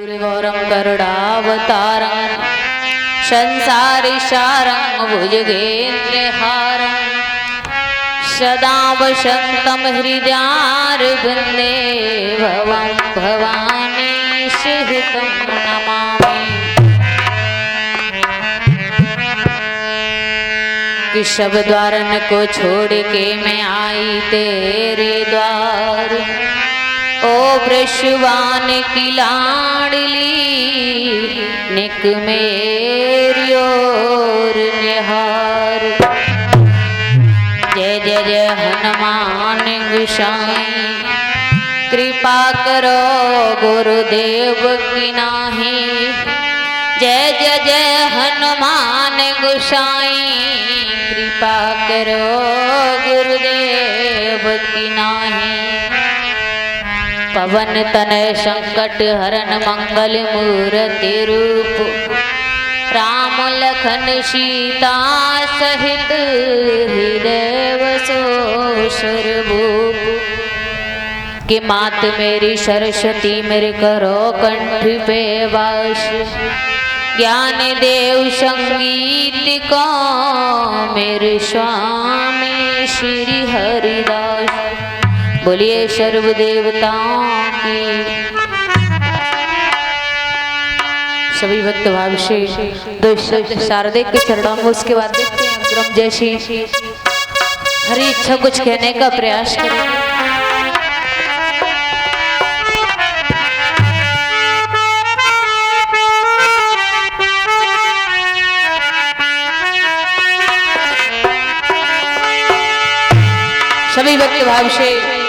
गौरं करुणावतारं संसारिसारं भुजगेन्द्रहारं सदा वसन्तं हृदयारविन्दे भवं भवानी सहितं नमामि। कि सब द्वारन को छोड़ के मैं आई तेरे द्वार, ओ वृषवान की लाडली निक मेरी ओर निहार। जय जय जय हनुमान गोसाई, कृपा करो गुरुदेव की नाही। जय जय जय हनुमान गोसाई, कृपा करो गुरुदेव की नाही। पवन तनय संकट हरन मंगल मूर्ति रूप, राम लखन सीता सहित हृदय वसो सर्वभूप। कि मात मेरी सरस्वती मेरे करो कंठ पे वास, ज्ञान देव संगीत को मेरे स्वामी श्री हरिदास। बोलिए सर्व देवताओं की। सभी भक्त भाव से शारदे के चरणों में, उसके बाद देखते हैं ग्रम जैसी हरी इच्छा कुछ कहने का प्रयास करें। सभी भक्त भाव से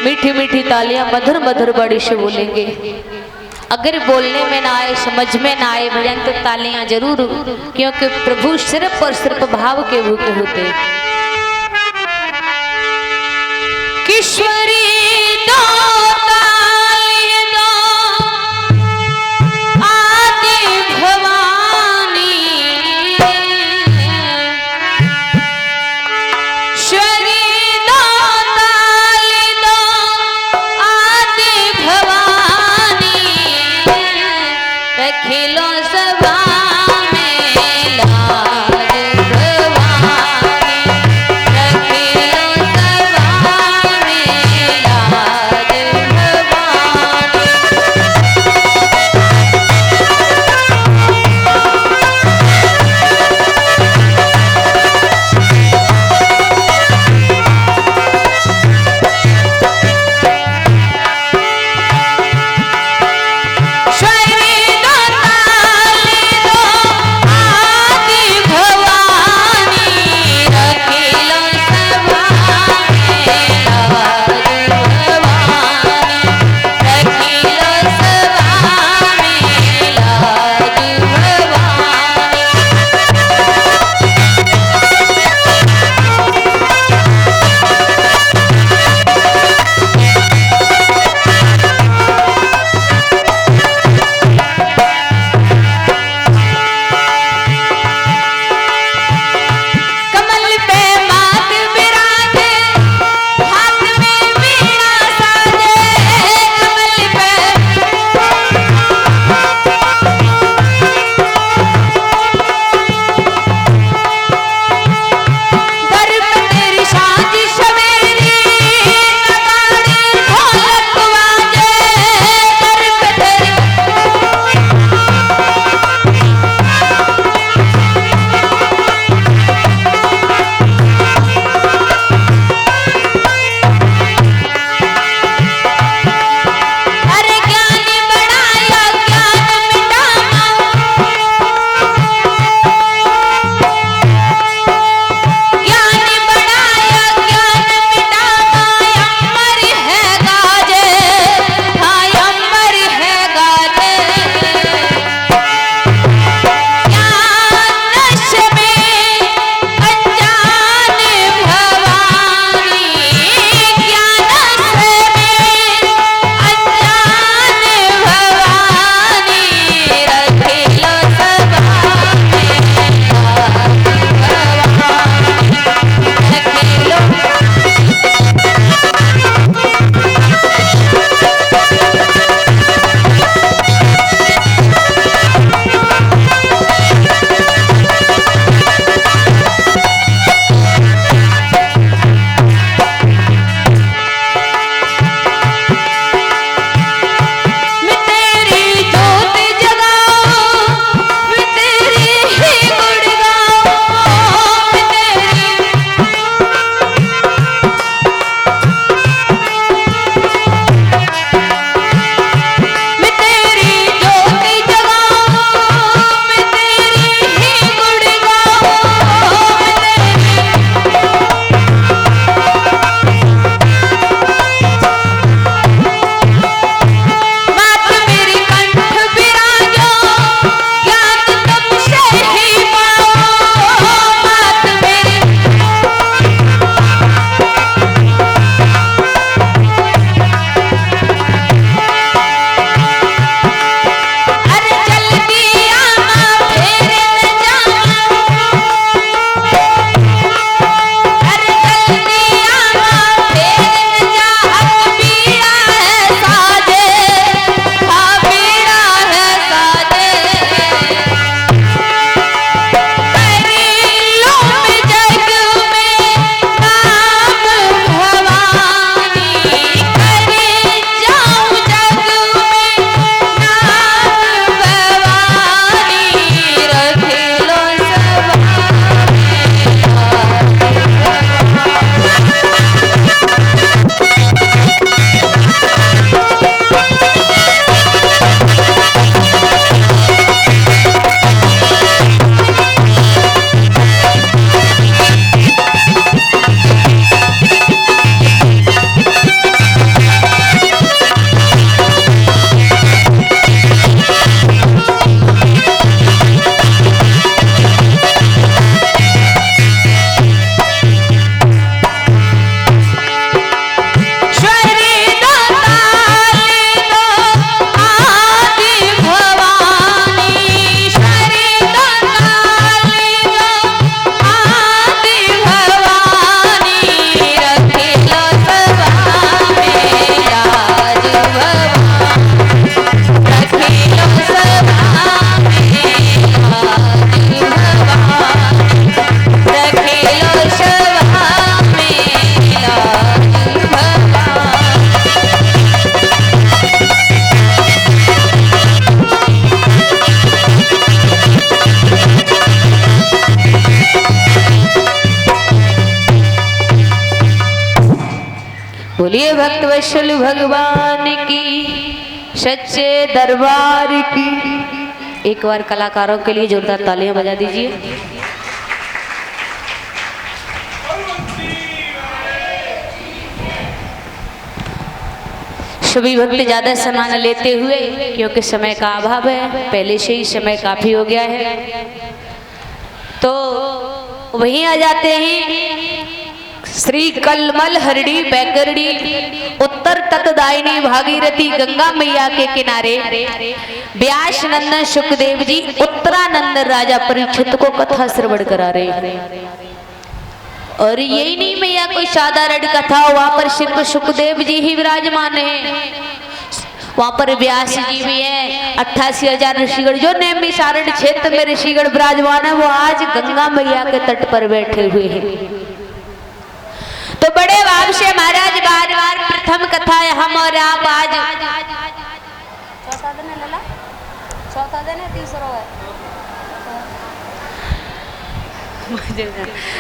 मीठी मीठी तालियां मधुर मधुर बड़ी से बोलेंगे। अगर बोलने में ना आए, समझ में ना आए भजन, तो तालियां जरूर, क्योंकि प्रभु सिर्फ और सिर्फ भाव के भूखे होते। किश्वरी दो ताली दो आदि भवानी, बोलिए भक्त वत्सल भगवान की, सच्चे दरबार की। एक बार कलाकारों के लिए जोरदार तालियां बजा दीजिए। सभी भक्त ज्यादा सामान लेते हुए, क्योंकि समय का अभाव है, पहले से ही समय काफी हो गया है, तो वहीं आ जाते हैं। श्री कलमल हरड़ी बैकरड़ी उत्तर तटदायिनी भागीरथी गंगा मैया के किनारे व्यास नंदन सुखदेव जी उत्तरानंद राजा परीक्षित को कथा श्रवण करा रहे हैं। और यही नहीं मैया कोई साधारण कथा, वहां पर सिर्फ सुखदेव जी ही विराजमान है, वहां पर व्यास जी भी है, 88,000 ऋषिगण जो नेमी सारण क्षेत्र में ऋषिगण विराजमान है, वो आज गंगा मैया के तट पर बैठे हुए हैं। तो बड़े भाव से महाराज बार बार प्रथम कथा है हम और आप आज चौथा दिन है, तीसरा है,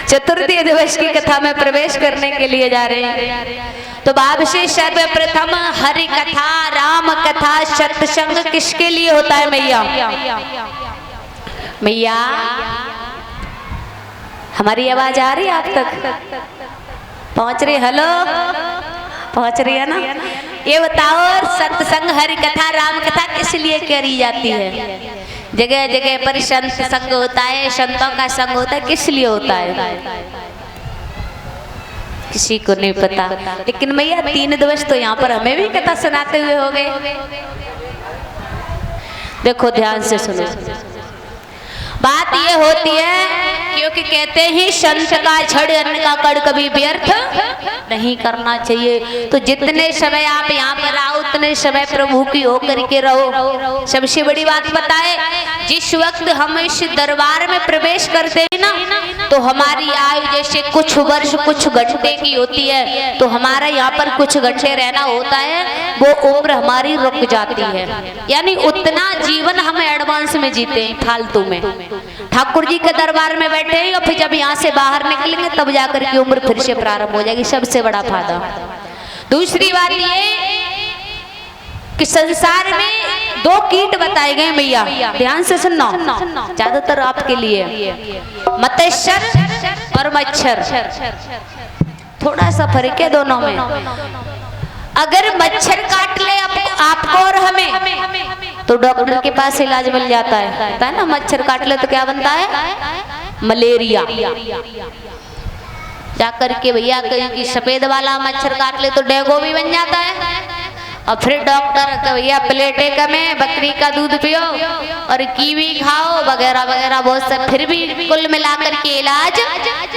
चतुर्थी दिवस की कथा में प्रवेश करने के लिए जा रहे हैं। तो बाब से सर्वप्रथम हरि कथा, राम कथा, सत्संग किसके लिए होता है मैया? मैया हमारी आवाज आ रही है आप तक? पहुंच रही? हेलो, पहुंच रही है ना? ये बताओ सत्संग हरि कथा राम कथा किस लिए करी जाती है? जगह जगह पर संत संग होता है, संतों का संग होता है, किस लिए होता है किसी को नहीं पता। लेकिन मैया 3 दिवस तो यहाँ पर हमें भी कथा सुनाते हुए हो गए। देखो ध्यान से सुनो, बात ये होती है क्योंकि कहते हैं संत का छड़ अन्न का कड़ कभी व्यर्थ नहीं करना चाहिए। तो जितने समय आप यहाँ पर आओ उतने समय प्रभु की होकर के रहो। सबसे बड़ी बात पता है, जिस वक्त हम इस दरबार में प्रवेश करते हैं ना, तो हमारी आयु जैसे कुछ वर्ष कुछ घंटे की होती है, तो हमारा यहाँ पर कुछ घंटे रहना होता है, वो उम्र हमारी रुक जाती है। यानी उतना जीवन हम एडवांस में जीते हैं, फालतू में। ठाकुर जी के दरबार में बैठे हैं और फिर जब यहाँ से बाहर निकलेंगे तब जाकर की उम्र फिर से प्रारंभ हो जाएगी, सबसे बड़ा फायदा। दूसरी बात ये कि संसार में 2 कीट बताए गए मैया, ध्यान से सुनना, ज्यादातर आपके लिए, मत्स्य और मच्छर। थोड़ा सा फर्क है दोनों में। अगर मच्छर काट ले आपको और हमें, तो डॉक्टर के पास इलाज मिल जाता है ना। मच्छर काट ले तो क्या बनता है? मलेरिया। जाकर के भैया कहीं सफेद वाला मच्छर काट ले तो डेंगू भी बन जाता है। और फिर डॉक्टर का भैया प्लेटे कमे, बकरी का दूध पियो और कीवी खाओ वगैरह वगैरह बहुत सब, फिर भी कुल मिलाकर के इलाज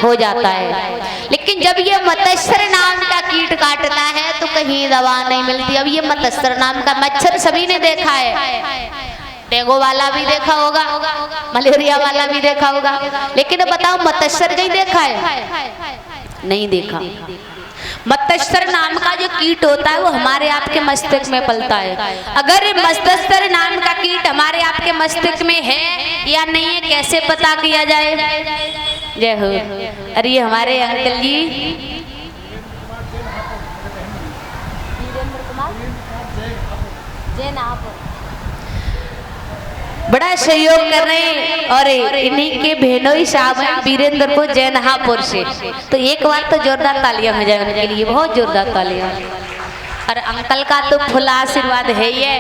हो जाता है। लेकिन जब ये मत्स्य नाम का कीट काटता है तो कहीं दवा नहीं मिलती। अब ये मत्स्य नाम का मच्छर सभी ने देखा है, डेंगू वाला भी देखा होगा, मलेरिया वाला भी देखा होगा, लेकिन बताओ मत्स्य नहीं देखा है? नहीं देखा। मत्स्य नाम का जो कीट होता है वो हमारे आपके मस्तिष्क में पलता है। अगर मत्स्य नाम का कीट हमारे आपके मस्तिष्क में है या नहीं है, कैसे पता किया जाए? जय हो। अरे ये हमारे अंकल जी बड़ा सहयोग कर रहे हैं, और इन्हीं के बहनोई साहब हैं वीरेंद्रपुर जैनहापुर से। तो एक बार तो जोरदार तालियां हो जाए उनके लिए, बहुत जोरदार तालियां। और अंकल का तो फुल आशीर्वाद है ही है,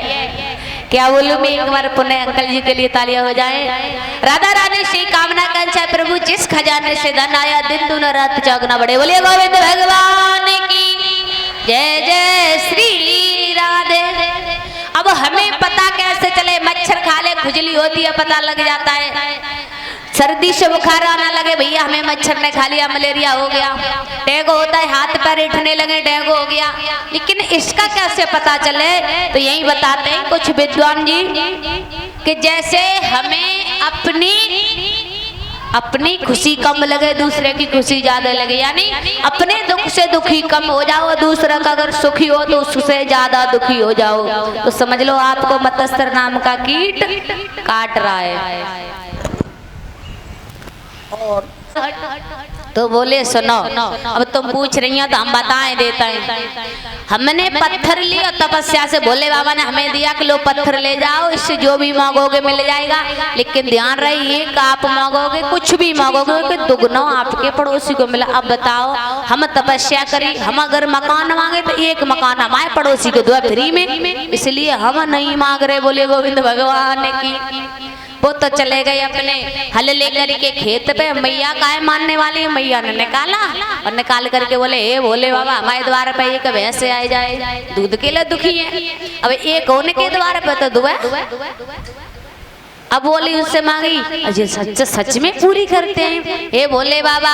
क्या बोलूं मैं। एक बार पुनः अंकल जी के लिए तालियां हो जाए। राधा रानी से कामना कंचा प्रभु जिस खजाने से धन आया, दिन दूना रात चौगुना बढ़े। बोले गोविंद भगवान की जय। जय श्री राधे। अब हमें पता कैसे चले? मच्छर खा ले खुजली होती है, पता लग जाता है। सर्दी से बुखार आना लगे, भैया हमें मच्छर ने खा लिया, मलेरिया हो गया। डेंगू होता है, हाथ पैर उठने लगे, डेंगू हो गया। लेकिन इसका कैसे पता चले? तो यही बताते हैं कुछ विद्वान जी कि जैसे हमें अपनी खुशी कम लगे, दूसरे की खुशी ज्यादा लगे, यानी अपने दुख से दुखी कम हो जाओ, दूसरा का अगर सुखी हो तो उससे ज्यादा दुखी हो जाओ, तो समझ लो आपको मत्स्य नाम का कीट काट रहा है। और तो बोले सुनो, अब तुम पूछ रही हो तो हम बताएं देते हैं। हमने पत्थर लिया तपस्या से, भोले बाबा ने हमें दिया कि लो पत्थर ले जाओ, इससे जो भी मांगोगे मिल जाएगा। लेकिन ध्यान रहे एक आप मांगोगे कुछ भी मांगोगे कि दुगना आपके पड़ोसी को मिला। अब बताओ हम तपस्या करी, हम अगर मकान मांगे तो एक मकान हमारे पड़ोसी को दो फ्री में, इसलिए हम नहीं मांग रहे बोले गोविंद भगवान की। वो तो चले गए अपने हल लेकर के खेत पे। मैया काहे मानने वाली, मैया ने निकाला और निकाल करके बोले हे भोले बाबा हमारे द्वार पे एक भैंस आ जाए, दूध के लिए दुखी है। अब एक होने के द्वार पे तो दुआ। अब बोली उससे मांगी, अजय सच में पूरी करते हैं। हे भोले बाबा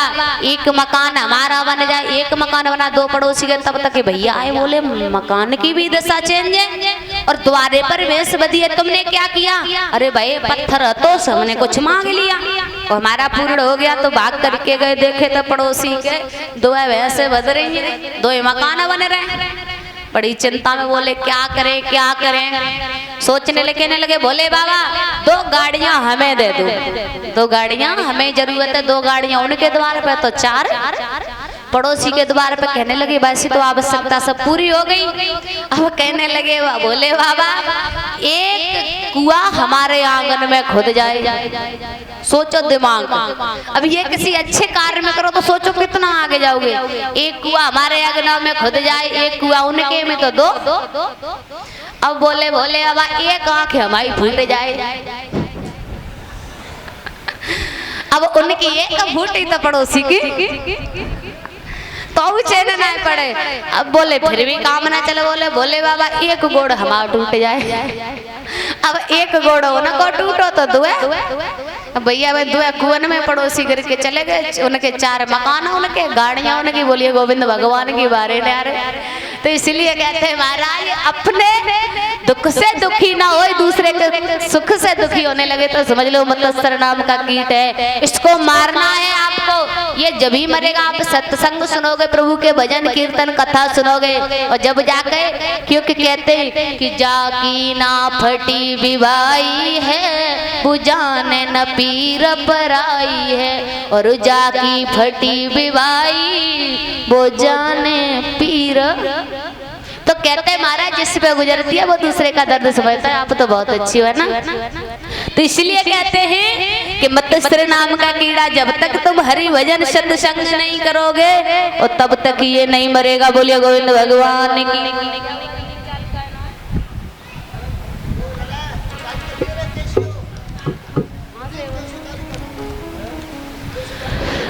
एक मकान हमारा बन जाए, एक मकान बना दो पड़ोसी के, तब तक भैया आए बोले मकान की भी दशा चेंज है और द्वारे पर भैंस बधी है, तुमने क्या किया? अरे भाई पत्थर तो हमने कुछ मांग लिया और हमारा पूर्ण हो गया। तो भाग करके गए, देखे तो पड़ोसी के दो भैंसे बध रही है, दो मकान बन रहे। बड़ी चिंता में बोले क्या करें क्या करें। सोचने लगे भोले बाबा दो गाड़ियां हमें दे दो, दो गाड़ियां हमें जरूरत है, दो गाड़ियां उनके द्वार पे तो चार पड़ोसी के द्वार पे। कहने लगे वैसे तो आवश्यकता सब पूरी हो गई। अब कहने लगे भोले बाबा एक कुआं हमारे आंगन में खुद जाए। सोचो दिमाग, अब ये किसी अच्छे कार्य में करो तो सोचो कितना आगे जाओगे। एक कुआं हमारे आंगन में खुद जाए, एक कुआं उनके में तो दो। अब बोले भोले बाबा एक आंख हमारी फूट जाए। अब उनकी एक फूटी तो पड़ोसी की तो चैन ना पड़े। अब बोले फिर भी काम ना चले, बोले भोले बाबा एक गोड़ हमारा टूट जाए। अब एक गोड़ उनको टूटो तो दुआ। भैया भाई दुआ कुआं में पड़ोसी करके चले गए, उनके चार मकान उनके गाड़ियां उनकी। बोलिए गोविंद भगवान की बारे ने यार। तो इसलिए कहते हैं महाराज अपने दुख से दुखी ना हो, दूसरे के सुख से दुखी होने लगे तो समझ लो मतस्तर नाम का कीट है, इसको मारना है आपको। ये जब ही मरेगा आप सत्संग सुनोगे, प्रभु के भजन कीर्तन कथा सुनोगे और जब जाके, क्योंकि कहते हैं कि जाकी ना फटी विवाई है बुझाने न पीर पर आई है, और जाकी फटी विवाई बुझाने पीर। तो कहते हैं महाराज जिस पे गुजरती है वो दूसरे का दर्द समझता है। आप तो बहुत अच्छी है ना। तो इसलिए कहते हैं कि मतस्त्र नाम का कीड़ा जब तक तुम हरि भजन सत्संग नहीं करोगे और तब तक ये नहीं मरेगा। बोलिए गोविंद भगवान की।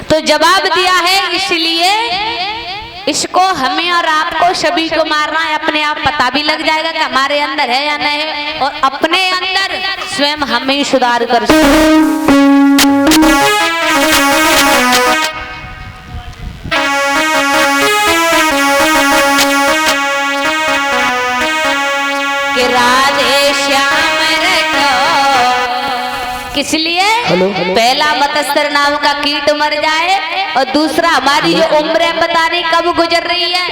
तो जवाब दिया है, इसलिए इसको हमें और आपको सभी को मारना है। अपने आप पता भी लग जाएगा कि हमारे अंदर है या नहीं है, और अपने अंदर स्वयं हमें ही सुधार कर कि राधे श्याम किस लिए? पहला मतस्तर नाम का कीट मर जाए और दूसरा हमारी जो उम्र है पता नहीं कब गुजर रही है,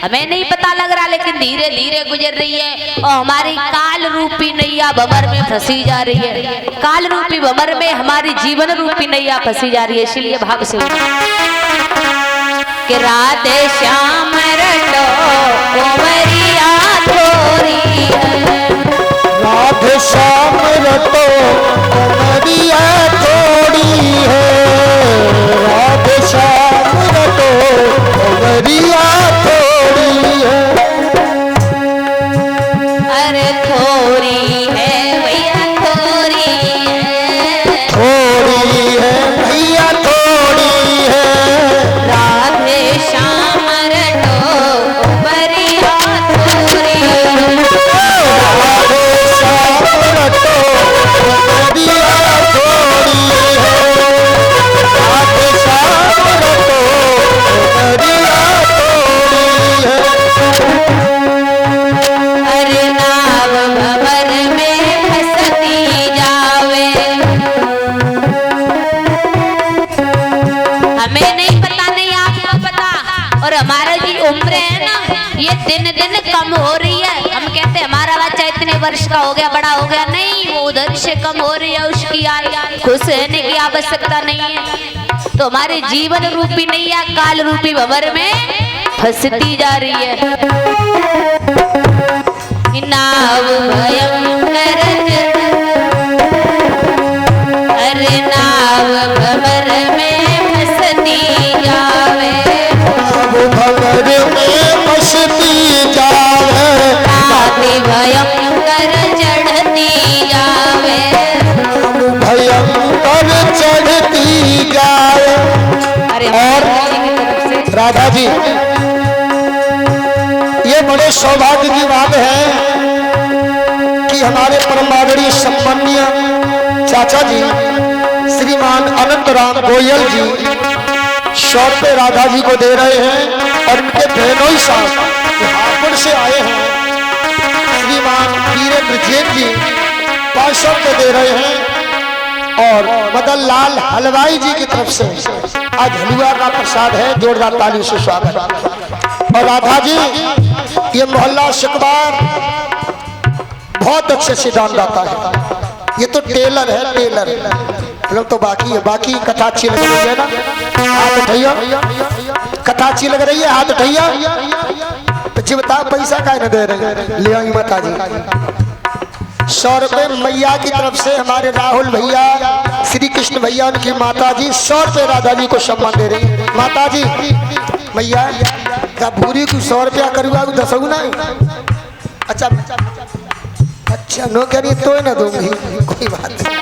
हमें नहीं पता लग रहा, लेकिन धीरे धीरे गुजर रही है और हमारी काल रूपी नैया भंवर में फंसी जा रही है। काल रूपी भंवर में हमारी जीवन रूपी नैया फंसी जा रही है। इसलिए भाव से कि राधे श्याम रटो उमरिया थोरी है, राधे श्याम रटो उमरिया थोड़ी है, राधे श्याम रटो उमरिया थोड़ी है। अरे थोड़ी है भैया थोड़ी है, थोड़ी है भैया थोड़ी है, राधे श्याम रटो उमरिया थोड़ी है, राधे श्याम रटो उमरिया थोड़ी है, राधे श्याम रटो उमरिया थोड़ी है। अरे नाव भंवर में फंसती जावे, हमें नहीं पता, नहीं आपको पता, और हमारा जी उम्र है ना ये दिन दिन कम हो रही है। हम कहते हैं हमारा बच्चा इतने वर्ष का हो गया, बड़ा हो गया, नहीं वो उधर से कम हो रही है। उसकी खुश रहने की आवश्यकता नहीं है। तो हमारे जीवन रूपी नैया काल रूपी भंवर में फंसती जा रही है। नाव भयंकर अरे नाव भंवर में फंसती जावे, भंवर में फंसती जावे, नाव भयंकर चढ़ती जावे, भयंकर चढ़ती जाए। अरे और राधा जी ये बड़े सौभाग्य की बात है कि हमारे परम आदरणीय सम्माननीय चाचा जी श्रीमान अनंत राम गोयल जी 100 रुपये राधा जी को दे रहे हैं और इनके बहनोई साहब हापुड़ से आए हैं श्रीमान वीरेंद्र जैन जी 500 रुपये दे रहे हैं और मदन लाल हलवाई जी की तरफ से आज हलवा का प्रसाद है, जोरदार ताली से स्वागत। और राधा जी ये मोहल्ला शिकबार बहुत अच्छे से दान दाता है, ये तो टेलर है, टेलर मतलब तो बाकी है, बाकी कथा अच्छी लग रही है ना, हाथ उठाइया, कथा अच्छी लग रही है, हाथ उठाइया। तो जी बताओ पैसा का न दे रहे, ले आई माता जी 100 रुपये मैया की तरफ से हमारे राहुल भैया श्री कृष्ण भैया उनकी माता जी 100 रुपये राधा जी को सम्मान दे रही। माता जी मैया क्या भूरी को 100 रुपया करूँगा 10 गुना। अच्छा अच्छा नो कह रही तो ना दूंगी, कोई बात नहीं।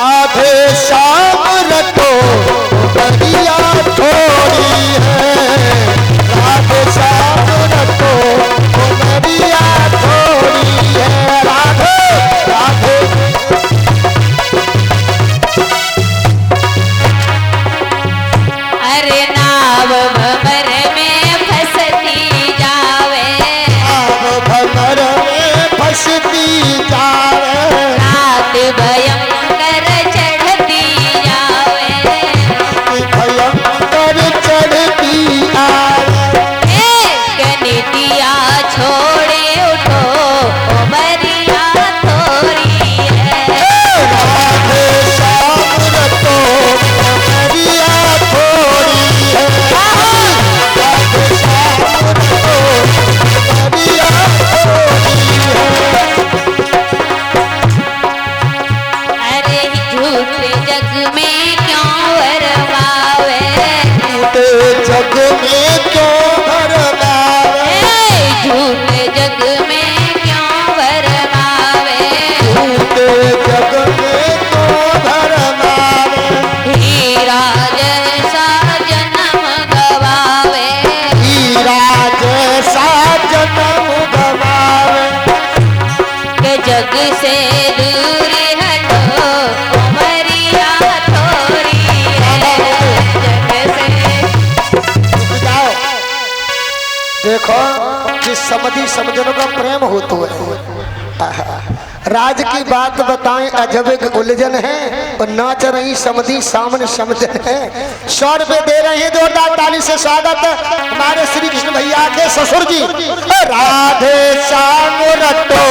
आधे शाम रखो बढ़िया थोड़ी है, आधे शाम रखो बढ़िया थोड़ी है, राधे राधे। अरे नाव भंवर में फंसती जावे, नाव भंवर में फंसती जावे, रात भयंकर चढ़ती जावे, भयंकर चढ़ती आवे। कनितिया छोड़े उठो उमरिया थोड़ी है, राधे शाम रखो बढ़िया थोड़ी है, राधे शाम रखो बढ़िया थोड़ी है। अरे झूठे जग में क्यों वरमावे, झूठे जग में क्यों भरमावे, झूठे जग में क्यों वरमावे, झूठे जग में क्यों भरमावे। हीरा जैसा जन्म गवावे, हीरा जैसा जन्म गवावे, के जग से दूर हटो उमरिया थोड़ी है, जग से। जाओ देखो कि समझी समझनों का प्रेम हो तो है। राज की बात बताएं अजब एक उलझन है और नाच रही समझी सामने समझन है। 100 रुपये दे रहे हैं, जोरदार ताली से स्वागत हमारे श्री कृष्ण भैया के ससुर जी। राधे श्याम रटो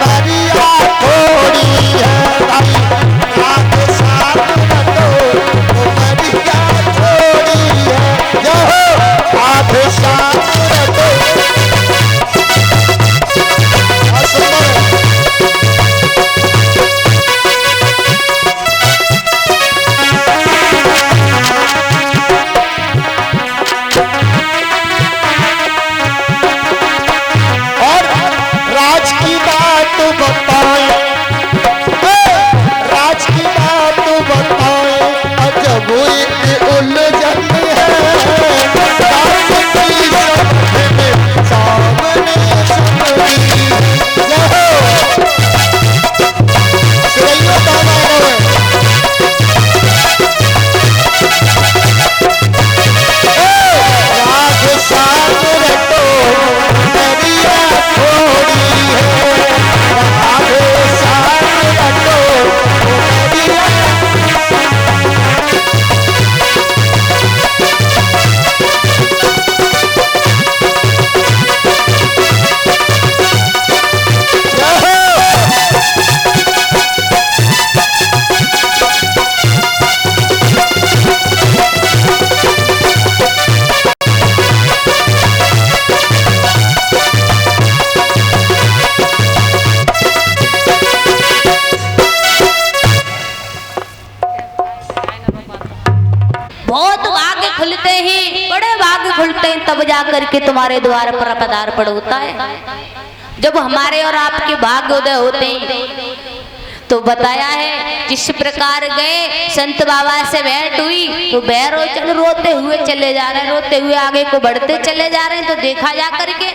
मरिया थोड़ी है भाई, राधे श्याम रटो मरिया थोड़ी है, जो राधे श्याम रटो। और राज की जाकर के तुम्हारे द्वार पर पदार्पण होता है। जब हमारे और आपके भाग्योदय होते हैं तो बताया है जिस प्रकार गए संत बाबा से भेंट हुई तो बैरोचन रोते हुए चले जा रहे हैं, रोते हुए आगे को बढ़ते चले जा रहे हैं। तो देखा जा करके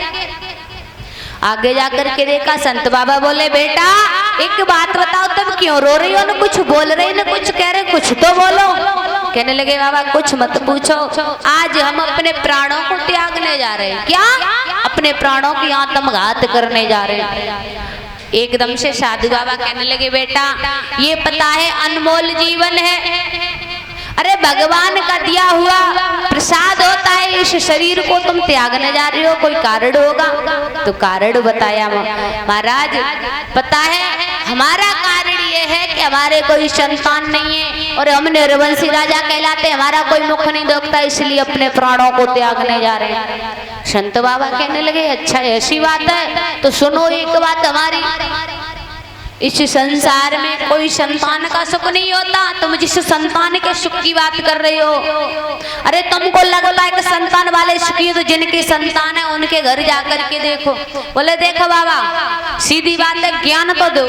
आगे जाकर के देखा, संत बाबा बोले बेटा एक बात बताओ तुम क्यों रो रही हो, न कुछ बोल रही न कुछ कह रहे, कुछ तो बोलो। कहने लगे बाबा कुछ मत पूछो, आज हम अपने प्राणों को त्यागने जा रहे हैं। क्या? अपने प्राणों की आत्मघात करने जा रहे हैं। एकदम से साधु बाबा कहने लगे बेटा ये पता है अनमोल जीवन है, अरे भगवान का दिया हुआ प्रसाद होता है, इस शरीर को तुम त्यागने जा रही हो, कोई कारण होगा? तो कारण बताया महाराज, पता है हमारा कारण ये है कि हमारे कोई संतान नहीं है और हम निर्वंशी राजा कहलाते, हमारा कोई मुख नहीं देखता, इसलिए अपने प्राणों को त्यागने जा रहे हैं। संत बाबा कहने लगे अच्छा ऐसी बात है तो सुनो एक बात हमारी, इस संसार में कोई संतान का सुख नहीं होता, तुम जिस संतान के सुख की बात कर रहे हो, अरे तुमको लगता है कि संतान वाले सुखी, तो जिनके संतान है उनके घर जाकर के देखो। बोले देखो बाबा सीधी बात है, ज्ञान तो दो,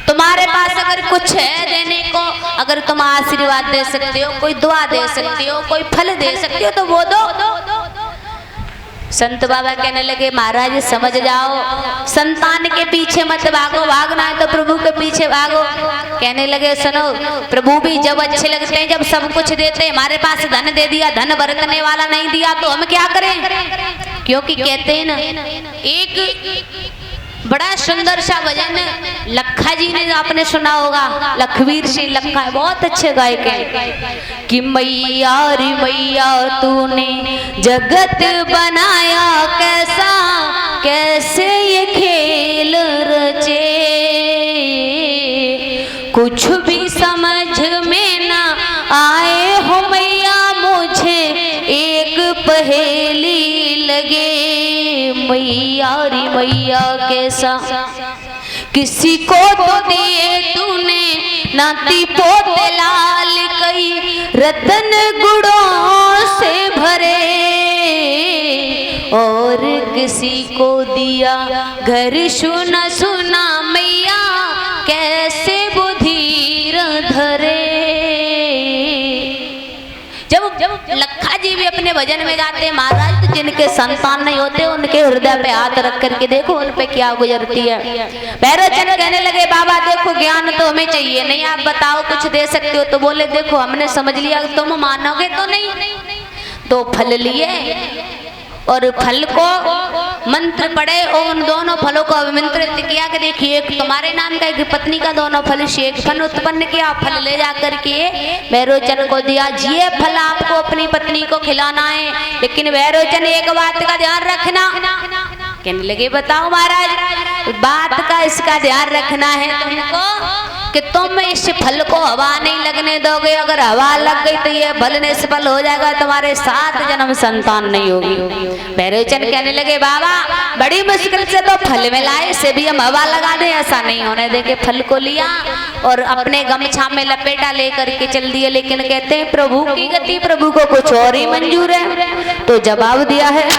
तुम्हारे पास अगर कुछ है देने को, अगर तुम आशीर्वाद दे सकते हो, कोई दुआ दे सकते हो, कोई फल दे सकते हो तो वो दो। संत बाबा कहने लगे महाराज समझ जाओ, संतान के पीछे मत भागो, भागना है तो प्रभु के पीछे भागो। कहने लगे सुनो प्रभु भी जब अच्छे लगते हैं जब सब कुछ देते हैं, हमारे पास धन दे दिया, धन बरतने वाला नहीं दिया तो हम क्या करें? क्योंकि कहते हैं ना, एक बड़ा सुंदर सा भजन लखा जी ने आपने सुना होगा, लखवीर सिंह लखा बहुत अच्छे गायक हैं कि मैया रे मैया तूने जगत बनाया कैसा, कैसे ये खेल रचे, कुछ भी समझ में ना आए हो मैया, मुझे एक पहेली लगे, मैया रे मैया कैसा, किसी को तो दिए तूने नाती पोते लाल, कई रतन गुड़ों से भरे, और किसी को दिया घर सुना सुना, मैया कैसे बुद्धि धरे। जब लखा जी भी अपने भजन में गाते हैं महाराज, तो जिनके संतान नहीं होते उनके हृदय पे हाथ रख करके देखो उन पे क्या गुजरती है। भैरवचंद कहने लगे बाबा देखो ज्ञान तो हमें चाहिए नहीं, आप बताओ कुछ दे सकते हो? तो बोले देखो हमने समझ लिया तुम मानोगे तो नहीं, तो फल लिए और फल को मंत्र पढ़े और उन दोनों फलों को अभिमंत्रित किया कि देखिए एक तुम्हारे नाम का एक पत्नी का, दोनों फल से एक फल उत्पन्न किया, फल ले जाकर के भैरवचंद को दिया, ये फल आपको अपनी पत्नी को खिलाना है, लेकिन भैरवचंद एक बात का ध्यान रखना। कहने लगे बताओ महाराज, बात का इसका ध्यान रखना है तुमको कि तुम इस फल को हवा नहीं लगने दोगे, अगर हवा लग गई तो ये फल निष्फल हो जाएगा, तुम्हारे 7 जन्म संतान नहीं होगी। भैरवचंद कहने लगे बाबा बड़ी मुश्किल से तो फल में लाए, इसे भी हम हवा लगा दें, ऐसा नहीं होने देंगे। फल को लिया और अपने गमछा में लपेटा लेकर के चल दिए, लेकिन कहते हैं प्रभु की गति प्रभु को कुछ और ही मंजूर है। तो जवाब दिया है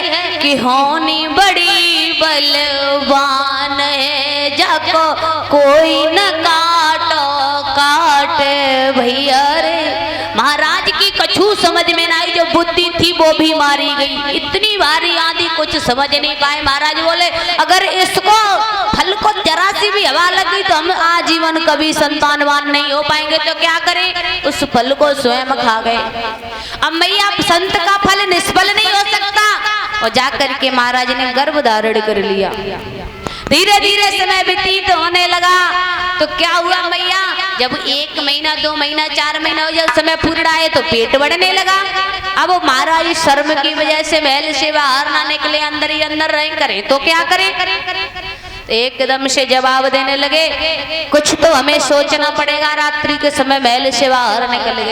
है कि होनी बड़ी बलवान है, जाको कोई न काटो काटे भैया रे। महाराज की कछु समझ में ना आई, जो बुद्धि थी वो भी मारी गई। इतनी भारी आंधी कुछ समझ नहीं पाए। महाराज बोले अगर इसको फल को जरा सी भी हवा लगी तो हम आजीवन कभी संतानवान नहीं हो पाएंगे, तो क्या करें? उस फल को स्वयं खा गए। अब मैया संत का फल निष्फल नहीं हो सकता, और जाकर के महाराज ने गर्भ धारण कर लिया। धीरे धीरे समय व्यतीत होने लगा तो क्या हुआ मैया, जब 1 महीना 2 महीना 4 महीना हो, जब समय पूर्ण आए तो पेट बढ़ने लगा। अब महाराज शर्म की वजह से महल से बाहर ना निकले, अंदर ही अंदर रह करे, तो क्या करें? एकदम से जवाब देने लगे कुछ तो हमें सोचना पड़ेगा। रात्रि के समय महल से बाहर निकल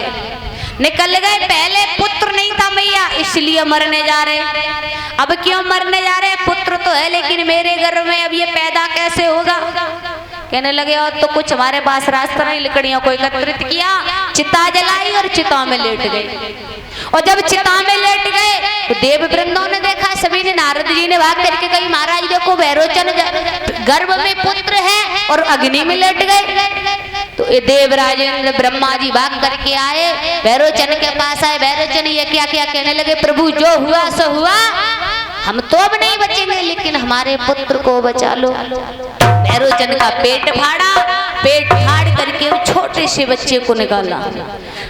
गए। पहले पुत्र नहीं था मैया, इसलिए मरने जा रहे। अब क्यों मरने जा रहे? पुत्र तो है लेकिन मेरे गर्भ में अब ये पैदा कैसे होगा? कहने लगे और तो कुछ हमारे पास रास्ता नहीं। लकड़ियों को एकत्रित किया, चिता जलाई और चिता में लेट गए। और जब चिता में लेट गए तो देव वृंदों ने देखा, सभी ने, नारद जी ने भाग करके कही महाराज देखो भैरोचन गर्भ में पुत्र है और अग्नि में लेट गए। तो ये देवराजेंद्र ब्रह्मा जी भाग करके आए, भैरोचन के पास आए। भैरोचन ये क्या क्या कहने लगे, प्रभु जो हुआ सो हुआ, हम तो अब नहीं बचेंगे लेकिन हमारे पुत्र को बचा लो। भैरोचन का पेट फाड़ करके छोटे से बच्चे को निकाला।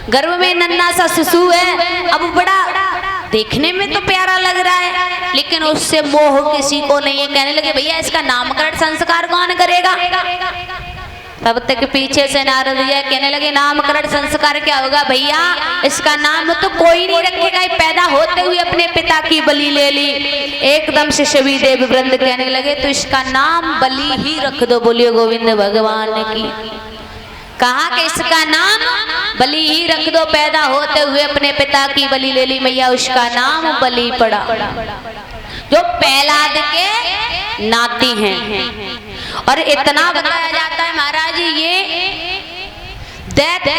गर्भ में नन्हा सा शिशु है, अब बड़ा देखने में तो प्यारा लग रहा है लेकिन उससे मोह किसी को नहीं है। कहने लगे भैया इसका नामकरण संस्कार कौन करेगा? तब तक पीछे से नारद जी कहने लगे नामकरण संस्कार क्या होगा भैया, इसका नाम तो कोई नहीं रखेगा, पैदा होते हुए अपने पिता की बलि ले ली। एकदम से सभी देव वृंद कहने लगे तो इसका नाम बलि ही रख दो। बोलिए गोविंद भगवान की। कहा कि इसका नाम बलि ही रख दो, पैदा होते हुए अपने पिता की बलि ले ली मैया, उसका नाम बलि पड़ा। जो प्रहलाद के नाती हैं। और इतना बताया जाता है महाराज ये दैत्य,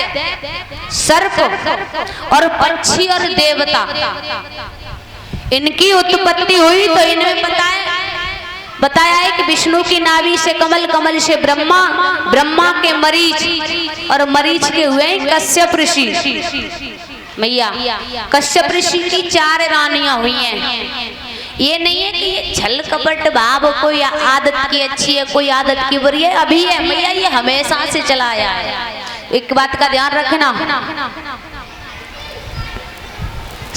सर्प और पक्षी और देवता इनकी उत्पत्ति हुई तो इनमें बताया है कि विष्णु की नाभि से कमल, कमल से ब्रह्मा, ब्रह्मा के मरीच और मरीच के हुए कश्यप ऋषि। मैया कश्यप ऋषि की 4 रानियां हुई हैं। ये नहीं है कि ये छल कपट भाव कोई आदत की अच्छी है कोई आदत की बुरी है, अभी है मैया, ये हमेशा से चला आया है। एक बात का ध्यान रखना,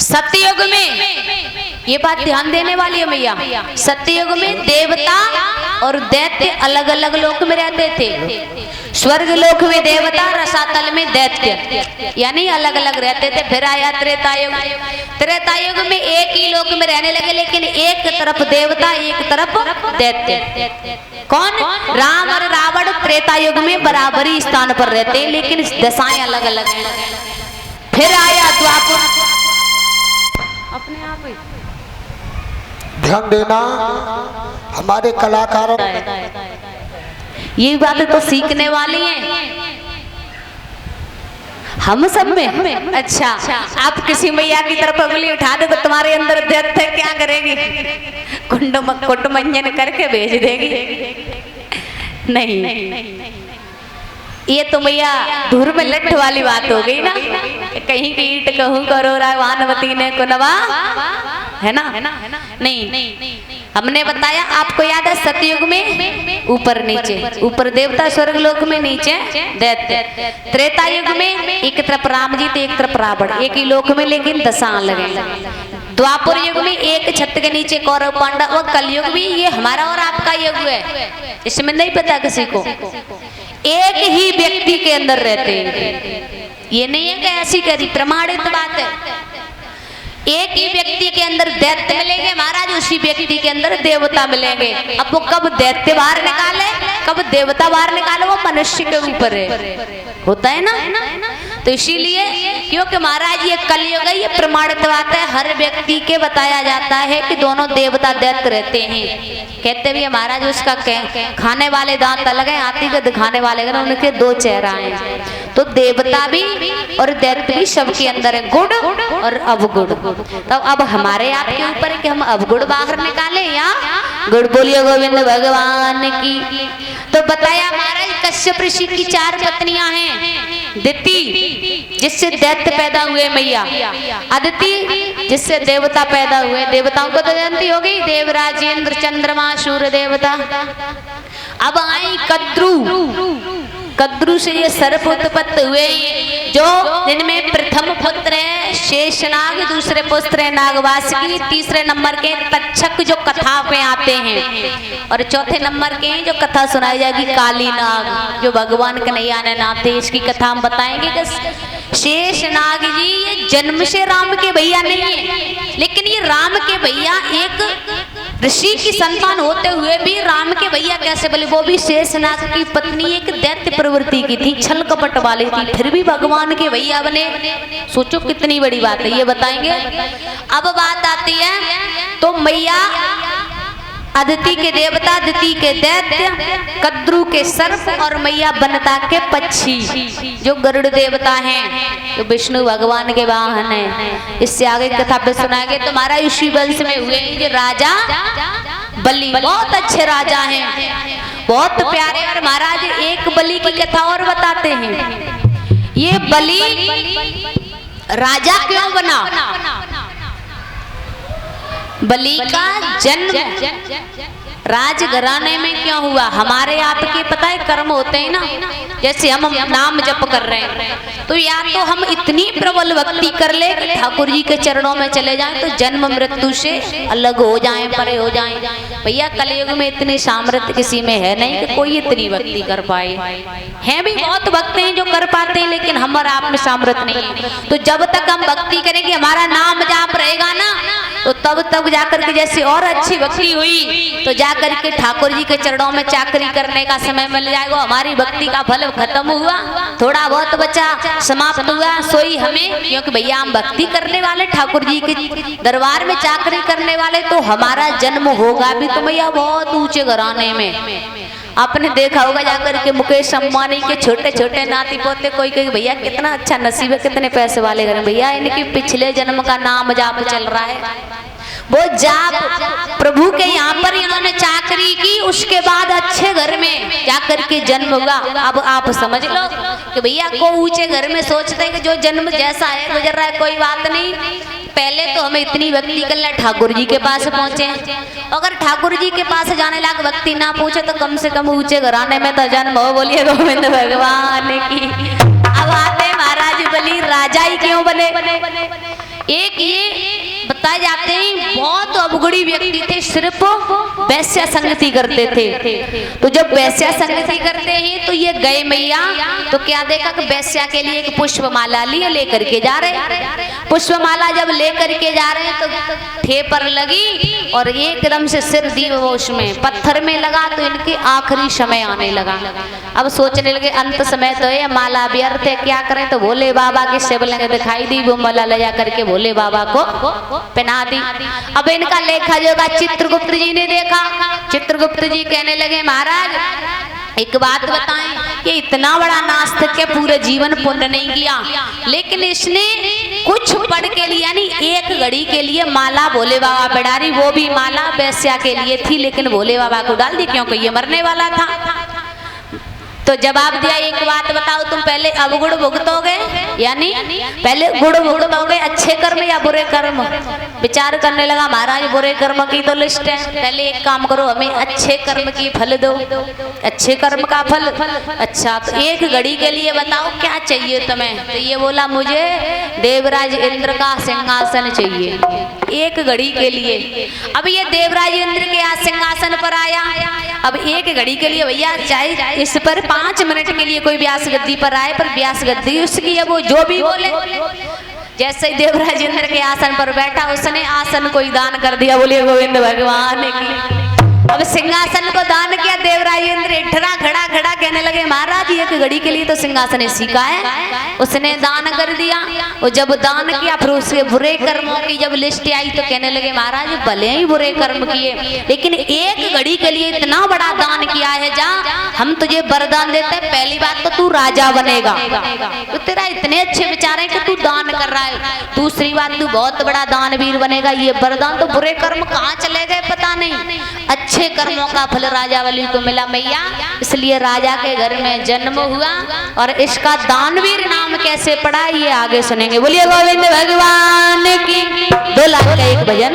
सत्ययुग में ये बात ध्यान देने वाली है मैया, सत्ययुग में देवता और दैत्य अलग अलग लोक में रहते थे। स्वर्ग लोक में देवता, रसातल में दैत्य, यानी अलग अलग रहते थे। फिर आया त्रेतायुग। त्रेतायुग में एक ही लोक में रहने लगे लेकिन एक तरफ देवता एक तरफ दैत्य। कौन? राम और रावण त्रेतायुग में बराबरी स्थान पर रहते हैं लेकिन दशाएं अलग अलग हैं। फिर आया द्वापर। अपने आप ही ध्यान देना हमारे कलाकारों, ये बातें तो सीखने वाली हैं हम सब में। अच्छा आप किसी मैया की तरफ उंगली उठा दे तो तुम्हारे अंदर दैत्य क्या करेगी? कुंड मंजन करके भेज देगी। नहीं, ये तो मैया धूर में लठ वाली बात हो गई ना। कहीं की ईट कहूँ करो वानवती ने कुनवा, है ना? नहीं, हमने बताया आपको याद है सतयुग में ऊपर नीचे, ऊपर देवता स्वर्ग लोक में नीचे दैत्य। त्रेतायुग में एक तरफ राम जी तो एक तरफ रावण, एक ही लोक में लेकिन दशा लगे। द्वापर युग में एक छत के नीचे कौरव पांडव। और कलयुग भी ये हमारा और आपका युग है, इसमें नहीं पता किसी को, एक ही व्यक्ति के अंदर रहते हैं। ये नहीं है कि ऐसी करी, प्रमाणित बात है। एक ही व्यक्ति के अंदर दैत्य मिलेंगे महाराज, उसी व्यक्ति के अंदर देवता मिलेंगे। अब वो कब दैत्य बाहर निकाले कब देवता बाहर निकाले वो मनुष्य के ऊपर है, होता है ना। तो इसीलिए क्योंकि महाराज ये कलयुग है, ये प्रमाणित बात है, हर व्यक्ति के बताया जाता है कि दोनों देवता दैत्य रहते हैं। कहते भी महाराज उसका खाने वाले दांत अलग है, हाथी के दिखाने वाले उनके 2 चेहरा हैं। तो देवता भी और दैत्य भी सबके अंदर है, गुड़ और अवगुण। तो अब हमारे आपके ऊपर है कि हम अवगुण बाहर निकाले या गुड़। बोलिए गोविंद भगवान की। तो बताया महाराज कश्यप ऋषि की 4 पत्नियां हैं। दिति जिससे दैत्य पैदा हुए मैया, अदिति जिससे देवता पैदा हुए, देवताओं को तो जानती होगी, देवराज इंद्र चंद्रमा सूर्य देवता। अब आई कद्रू, कद्रू से ये सर्प उत्पत्त हुए जो जिनमें प्रथम पुत्र है शेषनाग, दूसरे पुत्र है नागवासुकी, तीसरे नंबर के तक्षक जो कथा पे आते हैं, और चौथे नंबर के जो कथा सुनाई जाएगी काली नाग जो भगवान कन्हैया ने नाथे। इसकी कथा हम बताएंगे कि शेषनाग जी ये जन्म से राम के भैया नहीं है, लेकिन ये राम के भैया एक ऋषि की संतान होते हुए भी राम के भैया कैसे बोले? वो भी शेषनाग की पत्नी एक दैत्य प्रवृत्ति की थी, छल कपट वाली थी, फिर भी भगवान के भैया बने। सोचो कितनी बड़ी बात है, ये बताएंगे। अब बात आती है तो मैया अदिति के देवता, दिति के दैत्य, कद्रू के सर्प और मैया बनता के पक्षी जो गरुड़ देवता हैं, तो विष्णु भगवान के वाहन है। इससे आगे कथा पे सुनाएंगे। तुम्हारा ऋषि वंश में हुए जो राजा बलि, बहुत अच्छे राजा हैं, बहुत प्यारे। और महाराज एक बलि की कथा और बताते हैं। ये बलि राजा क्यों बना? बलि का जन्म राजघराने में क्यों हुआ? हमारे आपके पता है कर्म होते हैं ना, जैसे हम नाम जप कर रहे हैं तो या तो हम इतनी प्रबल भक्ति कर ले कि ठाकुर जी के चरणों में चले जाएं तो जन्म मृत्यु से अलग हो जाएं, परे हो जाएं। भैया कलयुग में इतनी सामर्थ्य किसी में है नहीं कि कोई इतनी भक्ति कर पाए। हैं भी बहुत भक्त हैं जो कर पाते हैं, लेकिन हमारा आप में सामर्थ्य नहीं है। तो जब तक हम भक्ति करेंगे, हमारा नाम जाप रहेगा ना, तो तब तक जाकर के जैसे और अच्छी भक्ति हुई तो जाकर के ठाकुर जी के चरणों में चाकरी करने का समय मिल जाएगा। हमारी भक्ति का फल खत्म हुआ, थोड़ा बहुत बचा, समाप्त हुआ, सोई हमें, क्योंकि भैया हम भक्ति करने वाले, ठाकुर जी के दरबार में चाकरी करने वाले, तो हमारा जन्म होगा भी तो भैया बहुत ऊंचे घराने में। आपने देखा होगा जाकर के मुकेश अंबानी के छोटे छोटे नाती पोते, कोई कोई भैया कितना अच्छा नसीब है, कितने पैसे वाले घर में, भैया इनके पिछले जन्म का नाम जाप चल रहा है। वो जाप प्रभु के यहाँ पर इन्होंने चाकरी की, उसके बाद अच्छे घर में जाकर के जन्म हुआ। अब आप समझ लो कि भैया को ऊंचे घर में सोचते हैं कि जो जन्म जैसा है गुजर रहा है कोई बात नहीं, पहले तो हमें इतनी भक्ति कर ले ठाकुर जी के पास पहुंचे। अगर ठाकुर जी के पास जाने लायक भक्ति ना पूछे तो कम से कम ऊंचे घराने में तो जन्म हो। बोलिए गोविंद भगवान की। अब आते महाराज बलि राजा ही क्यों बने? एक ये बताए जाते हैं बहुत अवगुणी व्यक्ति थे, सिर्फ वैश्या संगति करते थे। तो जब वैश्या संगति करते हैं तो ये गए मैया, तो क्या देखा कि वैश्या के लिए एक पुष्पमाला लिए लेकर के जा रहे। पुष्पमाला जब लेकर के जा रहे हैं तो ठेपर लगी और एकदम से सिर दीवोश में पत्थर में लगा, तो इनके आखिरी समय आने लगा। अब सोचने लगे अंत समय तो है, माला व्यर्थ है, क्या करें? तो भोले बाबा की शिवलिंग दिखाई दी, वो माला ले जा करके भोले बाबा को पहना दी। अब इनका लेखा जोखा चित्रगुप्त जी ने देखा। चित्रगुप्त जी कहने लगे महाराज एक बात बताएं, ये इतना बड़ा नास्तिक है, पूरे जीवन पुण्य नहीं किया, लेकिन इसने कुछ पढ़ के लिए यानी एक घड़ी के लिए माला भोले बाबा पे डाली, वो भी माला वैश्या के लिए थी, लेकिन भोले बाबा को डाल दी क्योंकि ये मरने वाला था। तो जवाब दिया एक बात बताओ, तुम पहले अवगुण भुगतोगे यानी पहले गुण भुगतोगे, अच्छे कर्म या बुरे कर्म? विचार करने लगा महाराज बुरे कर्म की तो लिस्ट है, पहले एक काम करो हमें अच्छे कर्म की फल दो, अच्छे कर्म का फल। अच्छा तो एक घड़ी के लिए बताओ क्या चाहिए तुम्हें? तो ये बोला मुझे देवराज इंद्र का सिंहासन चाहिए एक घड़ी के लिए। अब ये देवराज इंद्र के सिंहासन पर आया। अब एक घड़ी के लिए भैया चाहे इस पर 5 मिनट के लिए कोई व्यास गद्दी पर आए, पर व्यास गद्दी उसकी है, वो जो भी बोले। जैसे ही देवराज इंद्र के आसन पर बैठा, उसने आसन को ही दान कर दिया। बोलिए गोविंद भगवान की। अब सिंहासन को दान किया। देवराजेंद्र इठरा खड़ा खड़ा कहने लगे महाराज एक घड़ी के लिए तो सिंहासन इसी का है। उसने दान कर दिया। और जब दान किया फिर उसके बुरे कर्मों की जब लिस्ट आई तो कहने लगे महाराज भले ही बुरे कर्म किए लेकिन एक घड़ी के लिए इतना बड़ा दान किया है, जा हम तुझे वरदान देते हैं, पहली बात तो तू राजा बनेगा। तो तेरा इतने अच्छे विचार है कि तू दान कर रहा है, दूसरी बात तू बहुत बड़ा दानवीर बनेगा। ये वरदान तो बुरे कर्म कहाँ चले गए पता नहीं, अच्छे कर्मों का फल राजा वाली को मिला मैया। इसलिए राजा के घर में जन्म हुआ और इसका दानवीर नाम कैसे पड़ा ये आगे सुनेंगे। बोलिए गोविंद भगवान की। 2 लाख का एक भजन।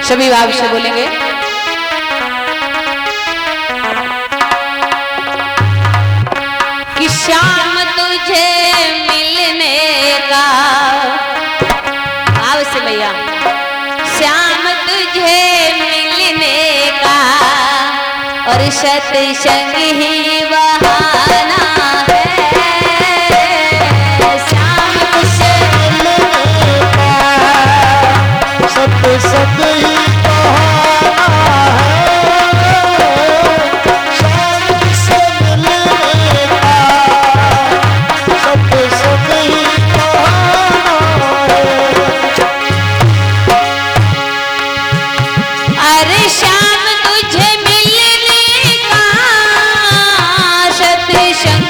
सभी भाव से बोलेंगे। कि श्याम तुझे मिलने का, भाव से भैया, श्याम तुझे मिलने का और सत्संग ही बहाना है। श्याम तुझे मिलने का सत्संग ही श्याम तुझे मिलने का सत्संग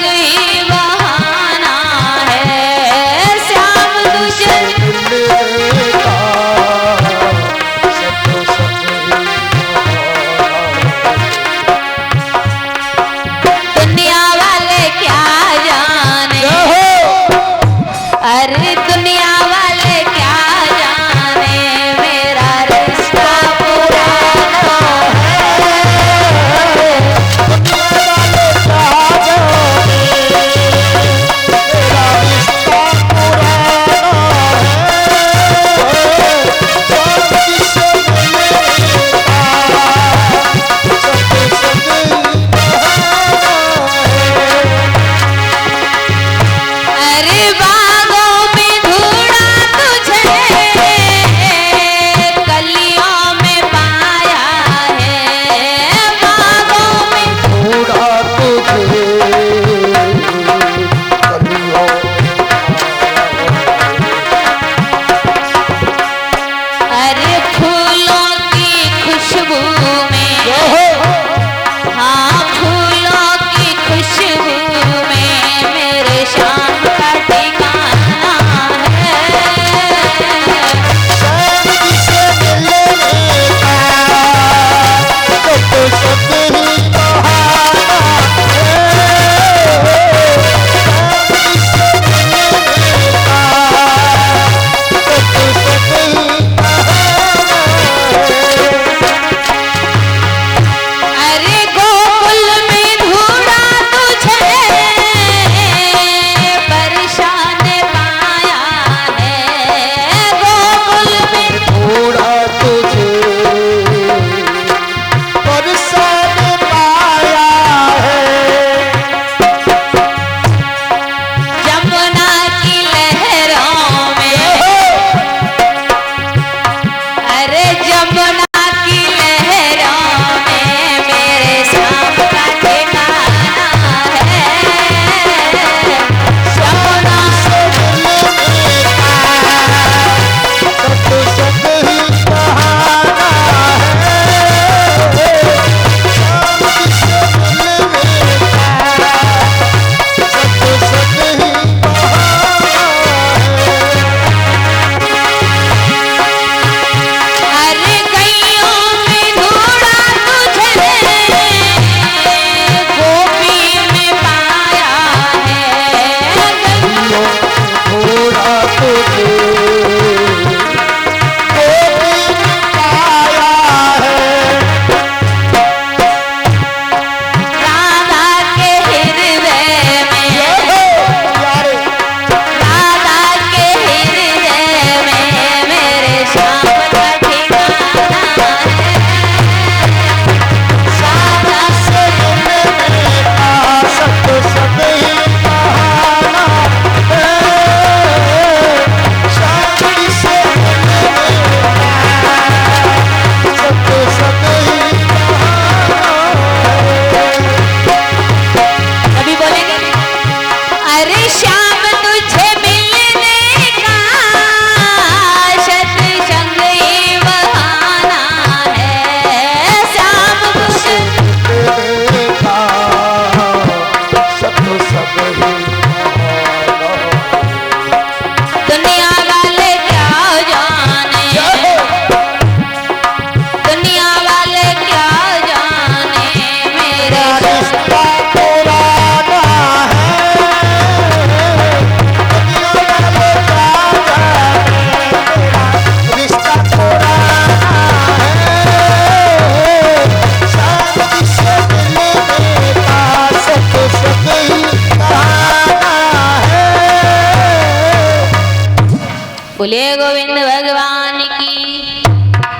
बोले गोविंद भगवान की,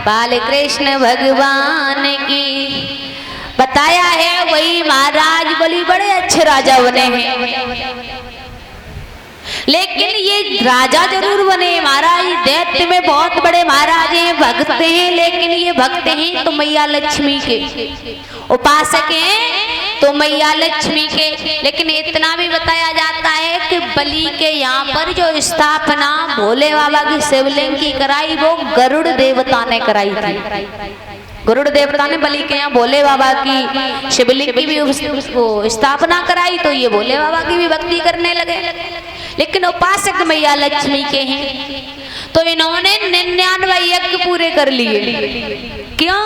बाल कृष्ण भगवान की। बताया है वही महाराज बलि बड़े अच्छे राजा बने हैं, लेकिन ये राजा जरूर बने महाराज, दैत्य में बहुत बड़े महाराज हैं, भक्त हैं, लेकिन ये भक्त हैं तो मैया लक्ष्मी के उपासक हैं, तो मैया लक्ष्मी के। लेकिन इतना भी बताया जाता है कि बलि के यहाँ पर जो स्थापना भोले बाबा की शिवलिंग की कराई वो गरुड़ देवता ने कराई थी। गरुड़ देवता ने बलि के यहाँ भोले बाबा की शिवलिंग की भी स्थापना कराई, तो ये भोले बाबा की भी भक्ति करने लगे। लेकिन उपासक मैया लक्ष्मी के हैं, तो इन्होंने 99 यज्ञ पूरे कर लिए। क्यों?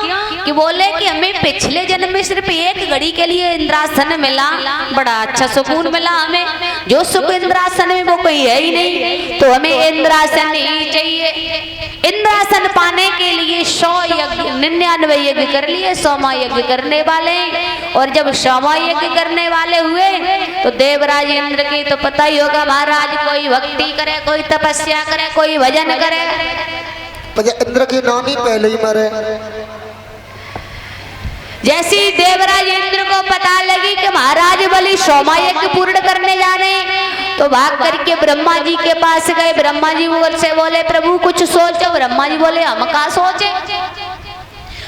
कि बोले कि हमें पिछले जन्म में सिर्फ एक घड़ी के लिए इंद्रासन मिला, बड़ा अच्छा सुकून मिला हमें, जो सुख इंद्रासन में वो कोई है ही नहीं, तो हमें इंद्रासन ही चाहिए। इंद्रासन पाने के लिए 100 यज्ञ 99 यज्ञ कर लिए, 100वां यज्ञ करने वाले। और जब 100वां यज्ञ करने वाले हुए तो देवराज इंद्र के तो पता ही होगा महाराज, कोई भक्ति करे, कोई तपस्या करे, कोई भजन करे। इंद्र की नानी पहले ही मरे। जैसी देवराज इंद्र को पता लगी कि महाराज बलि 100वां यज्ञ पूर्ण करने जा रहे हैं, तो भाग करके ब्रह्मा जी के पास गए। ब्रह्मा जी से बोले प्रभु कुछ सोचो। ब्रह्मा जी बोले हम क्या सोचे,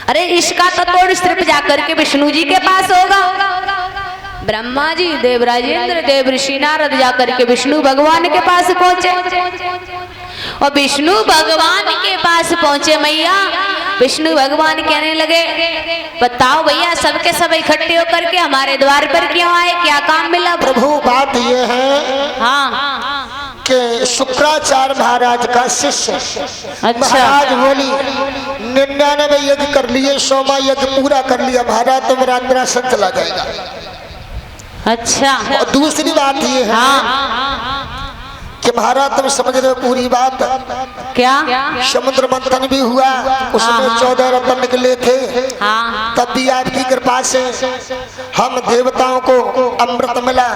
अरे इसका तो तोड़ सिर्फ जाकर के विष्णु जी के पास होगा। ब्रह्मा जी, देवराज इंद्र, देव ऋषि नारद जाकर के विष्णु भगवान के पास पहुंचे, और विष्णु भगवान के पास पहुंचे मैया। विष्णु भगवान कहने लगे बताओ भैया, सबके सब इकट्ठे होकर के हमारे द्वार पर क्यों आए, क्या काम मिला? प्रभु बात ये है हाँ कि शुक्राचार्य महाराज का शिष्य महाराज बोली 99 यज्ञ कर लिए, 100वां यज्ञ पूरा कर लिया महाराज, तो मेरा इंद्रासन चला जाएगा। अच्छा। और दूसरी बात ये है कि महाराज तुम समझ रहे हो पूरी बात क्या? समुद्र मंथन भी हुआ, उसमें 14 रत्न निकले थे, तब भी आपकी कृपा से हम देवताओं को अमृत मिला।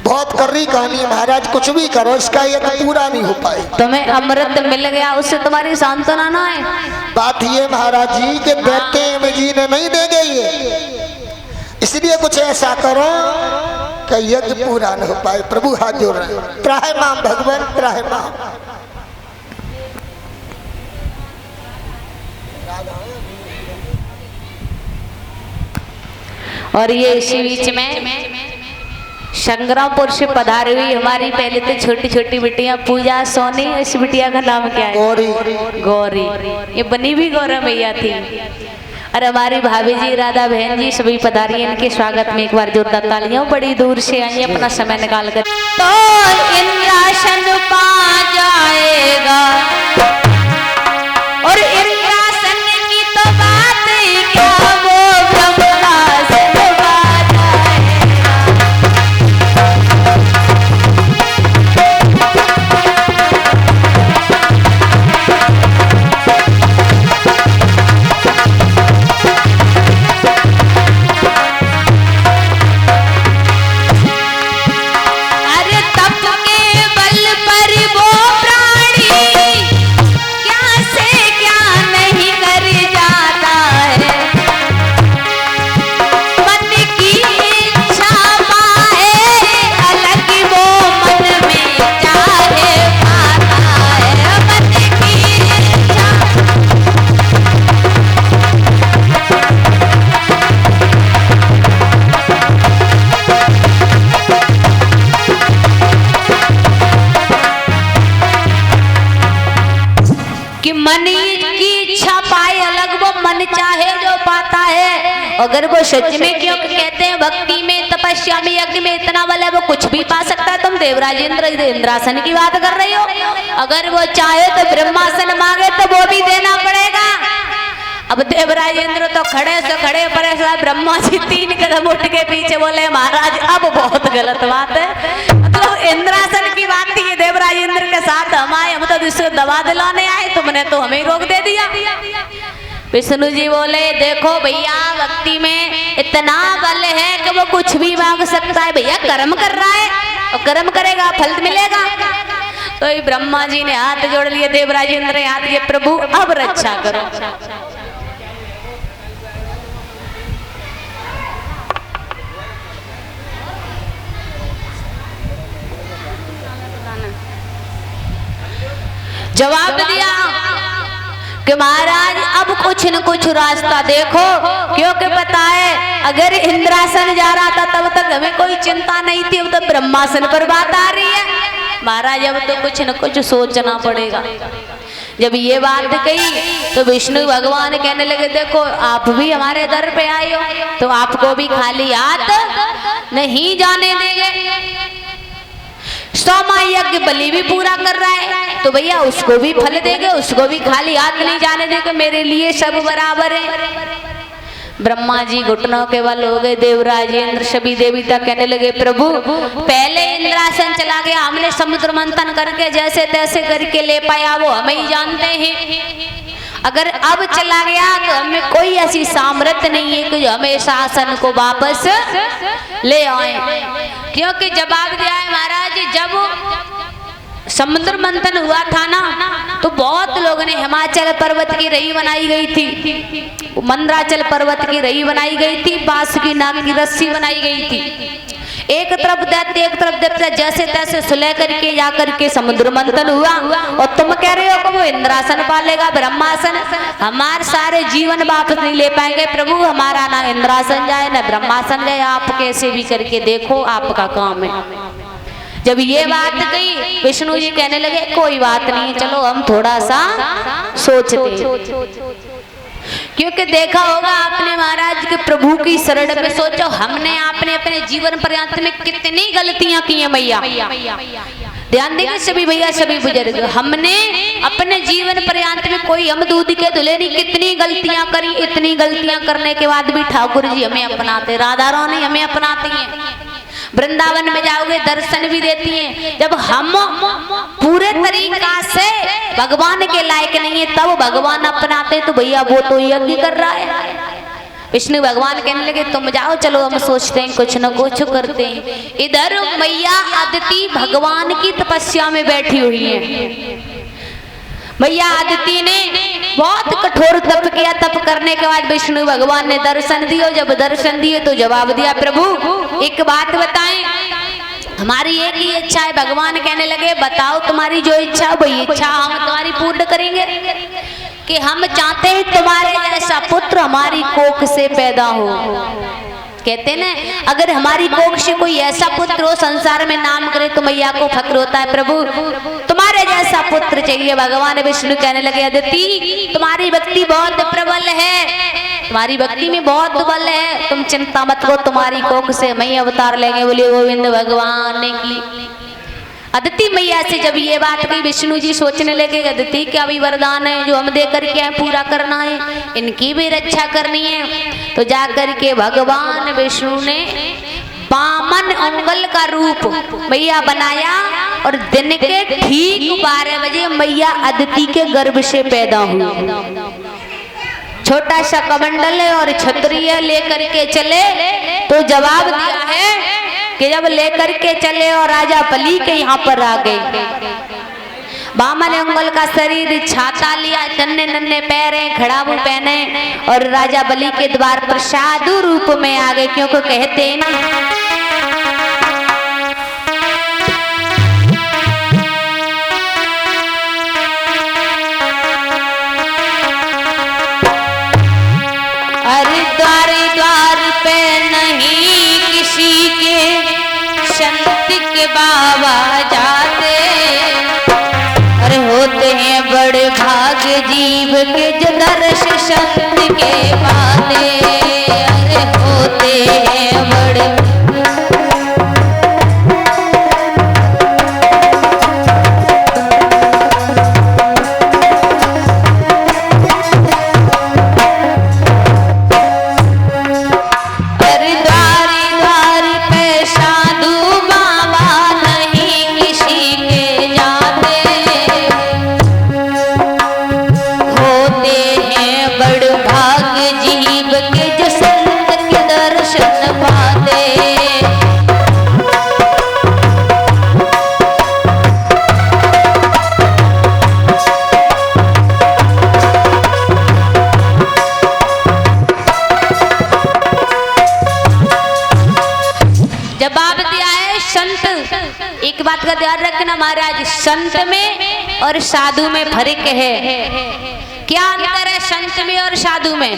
बहुत कर्री कहानी महाराज, कुछ भी करो इसका ये पूरा नहीं हो पाए। तुम्हें अमृत मिल गया, उससे तुम्हारी सांत्वना ना है। बात ये महाराज जी के देते में जीने नहीं देंगे ये, इसलिए कुछ ऐसा करो कि यज्ञ पूरा न हो पाए। प्रभु हाथ जोड़ रहे हैं, त्राहि माम भगवान त्राहि माम। और ये इसी बीच में संग्रामपुर से पधारी हुई हमारी पहले तो छोटी छोटी बिटिया पूजा, सोनी, इस बिटिया का नाम क्या है? गौरी। गौरी, ये बनी भी गौरा मैया थी। और हमारी भाभी जी, राधा बहन जी सभी पधारी, इनके स्वागत में एक बार जोरदार तालियां। बड़ी दूर से आई अपना समय निकाल कर, तो इंद्रासन पा जाएगा। और इंद्रासन की तो बात क्या, वो ब्रह्मासन पा जाएगा। अरे तप के बल पर वो प्राणी क्या से क्या नहीं कर जाता है। मन की इच्छा पाए अलग वो मन में चाहे पाता है। मन की इच्छा कि मन की इच्छा पाए अलग वो मन चाहे जो पाता है। अगर वो सच में क्यों कहते हैं भक्ति में, तपस्या में, यज्ञ में इतना बल है वो कुछ भी पा सकता है। तुम देवराज इंद्रासन की बात कर रही हो, अगर वो चाहे तो ब्रह्मासन मांगे तो वो भी देना पड़ेगा। अब देवराज इंद्र तो खड़े से खड़े परेशान, ब्रह्मा जी 3 कदम उठ के पीछे बोले महाराज अब बहुत गलत बात है। तो इंद्रासन की बात थी, ये देवराज इंद्र के साथ हम आए, हम तो इसको दवा दिलाने आए, तुमने तो हमें रोक दे दिया। विष्णु जी बोले देखो भैया, भक्ति में इतना बल है कि वो कुछ भी मांग सकता है। भैया कर्म कर रहा है और कर्म करेगा फल मिलेगा। तो ये ब्रह्मा जी ने हाथ जोड़ लिए, देवराज इंद्र ने हाथ किए, प्रभु अब रक्षा करो। जवाब दिया कि महाराज अब कुछ न कुछ रास्ता देखो, क्योंकि पता है अगर इंद्रासन जा रहा था तब तक हमें कोई चिंता नहीं थी, अब तो ब्रह्मासन पर बात आ रही है। महाराज अब तो कुछ न कुछ सोचना पड़ेगा। जब ये बात कही तो विष्णु भगवान कहने लगे, देखो आप भी हमारे दर पे आए हो तो आपको भी खाली हाथ नहीं जाने देंगे। 100 माह यज्ञ बलि भी पूरा कर रहा है तो भैया उसको भी फल देंगे, उसको भी खाली हाथ नहीं जाने देंगे, मेरे लिए सब बराबर है। ब्रह्मा जी घुटनों के बल हो गए, देवराज इंद्र सभी देवता कहने लगे, प्रभु पहले इंद्रासन चला गया, हमने समुद्र मंथन करके जैसे तैसे करके ले पाया वो हमें ही जानते हैं। अगर अब चला गया तो हमें कोई ऐसी सामर्थ्य नहीं है कि हमें शासन को वापस ले आए। क्योंकि जवाब दिया है महाराज, जब समुद्र मंथन हुआ था ना तो बहुत लोगों ने हिमाचल पर्वत की रही बनाई गई थी, मंदराचल पर्वत की रही बनाई गई थी, बांस की नाग की रस्सी बनाई गई थी। एक तरफ दैत्य एक तरफ दैत्य, जैसे तैसे सुलह करके जा करके समुद्र मंथन हुआ और तुम कह रहे हो कि वो इंद्रासन पालेगा ब्रह्मासन, हमारे सारे जीवन वापस नहीं ले पाएंगे। प्रभु हमारा ना इंद्रासन जाए ना ब्रह्मासन जाए, आप कैसे भी करके देखो आपका काम है। जब ये बात कही विष्णु जी कहने लगे, कोई बात नहीं, चलो हम थोड़ा सा सोचते, क्योंकि देखा होगा आपने महाराज के प्रभु की शरण में सोचो, हमने आपने अपने जीवन पर्यंत में कितनी गलतियां की हैं मैया। ध्यान देंगे सभी भैया सभी बुजुर्ग, हमने अपने जीवन पर्यंत में कोई हम दूध के धुले नहीं, कितनी गलतियां करी। इतनी गलतियां करने के बाद भी ठाकुर जी हमें अपनाते, राधा रानी हमें अपनाती हैं, वृंदावन में जाओगे दर्शन भी देती हैं। जब हम पूरे तरीका से भगवान के लायक नहीं है तब भगवान अपनाते, तो भैया वो तो यज्ञ कर रहा है। विष्णु भगवान कहने लगे, तुम जाओ, चलो हम सोचते हैं, कुछ न कुछ करते हैं। इधर मैया अदिति भगवान की तपस्या में बैठी हुई है। भैया अदिति ने बहुत कठोर तप किया, तप करने के बाद विष्णु भगवान ने दर्शन दिए। जब दर्शन दिए तो जवाब दिया, प्रभु एक बात बताएं, हमारी एक ही इच्छा है। भगवान कहने लगे, बताओ तुम्हारी जो इच्छा है वही इच्छा हम तुम्हारी पूर्ण करेंगे। कि हम चाहते हैं तुम्हारे जैसा पुत्र हमारी कोख से पैदा हो। कहते ना, अगर हमारी कोख से कोई ऐसा पुत्र हो संसार में नाम करे तो मैया को फक्र होता है, प्रभु तुम्हारे जैसा पुत्र चाहिए। भगवान विष्णु कहने लगे, अदिति तुम्हारी भक्ति बहुत प्रबल है, तुम्हारी भक्ति में बहुत बल है, तुम चिंता मत करो, तुम्हारी कोख से मैं अवतार लेंगे। बोले गोविंद भगवान की। अदिति मैया से जब ये बात कही विष्णु जी सोचने लगे, अदिति क्या भी वरदान है जो हम दे करके आए, पूरा करना है, इनकी भी रक्षा करनी है। तो जाकर के भगवान विष्णु ने 52 अंगुल का रूप मैया बनाया और दिन के ठीक 12 बजे मैया अदिति के गर्भ से पैदा हुई। छोटा सा कमंडल है और छतरी लेकर के चले तो जवाब दिया है कि जब लेकर के चले और राजा बलि के यहाँ पर आ गए, 52 अंगुल का शरीर, छाता लिया, नन्हे नन्हे पैर हैं, खड़ाऊ पहने और राजा बलि के द्वार पर साधु रूप में आ गए। क्योंकि कहते हैं ना, द्वार पे नहीं किसी के संत के बाबा जाते, अरे होते हैं बड़े भाग्य जीव के जो दर्श संत के पाते, अरे होते हैं बड़े। एक बात का ध्यान रखना महाराज, संत में और साधु में फर्क है। क्या अंतर है संत में और साधु में?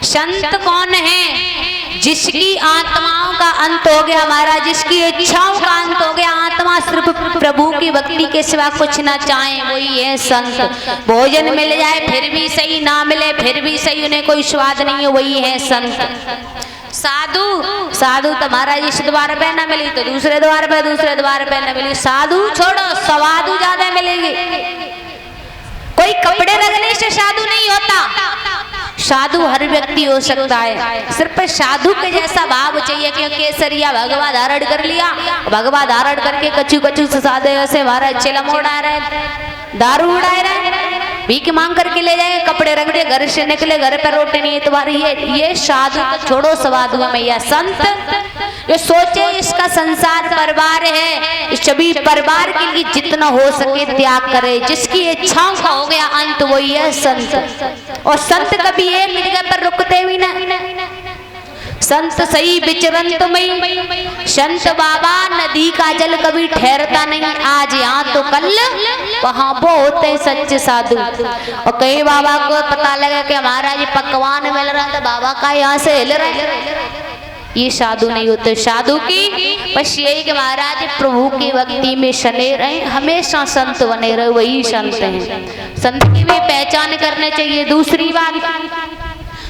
संत कौन है? जिसकी आत्माओं का अंत हो गया महाराज, जिसकी इच्छाओं का अंत हो गया, आत्मा सिर्फ प्रभु की भक्ति के सिवा कुछ ना चाहे, वही है संत। भोजन मिल जाए फिर भी सही, ना मिले फिर भी सही, उन्हें कोई स्वाद नहीं है, वही है संत। साधु तुम्हारा इस द्वार पे न मिली तो दूसरे द्वार पे न मिली। साधु छोड़ो, स्वादु ज्यादा मिलेगी। कोई कपड़े रखने से साधु नहीं होता। साधु हर व्यक्ति हो सकता है, सिर्फ साधु के जैसा भाव चाहिए। क्योंकि केसरिया भगवा धारण कर लिया, भगवा धारण करके कछु कछु साधे ऐसे महाराज चिलम उड़ा रहे, दारू उड़ा रहे, भीख मांग करके ले जाए, कपड़े रख दे, घर से निकले, घर पर रोटी नहीं तुम्हारी। ये साधु तो छोड़ो, साधु में या संत जो सोचे इसका संसार परिवार है, इस सभी परिवार के लिए जितना हो सके त्याग करे, जिसकी इच्छाओं का हो गया अंत, वही है संत। और संत कभी एक जगह पर रुकते भी ना, संत सही विचरंत में। संत बाबा नदी का जल कभी ठहरता नहीं, आज यहाँ तो कल वहाँ वो होते सच्चे साधु। और कई बाबा को पता लगा कि हमारा ये पकवान मिल रहा था, बाबा का यहाँ से हिल रहा है, ये साधु नहीं होते। साधु की बस यही कि महाराज प्रभु की भक्ति में सने रहे, हमेशा संत बने रहे, वही संत हैं। संत की भी पहचान करने चाहिए। दूसरी बात,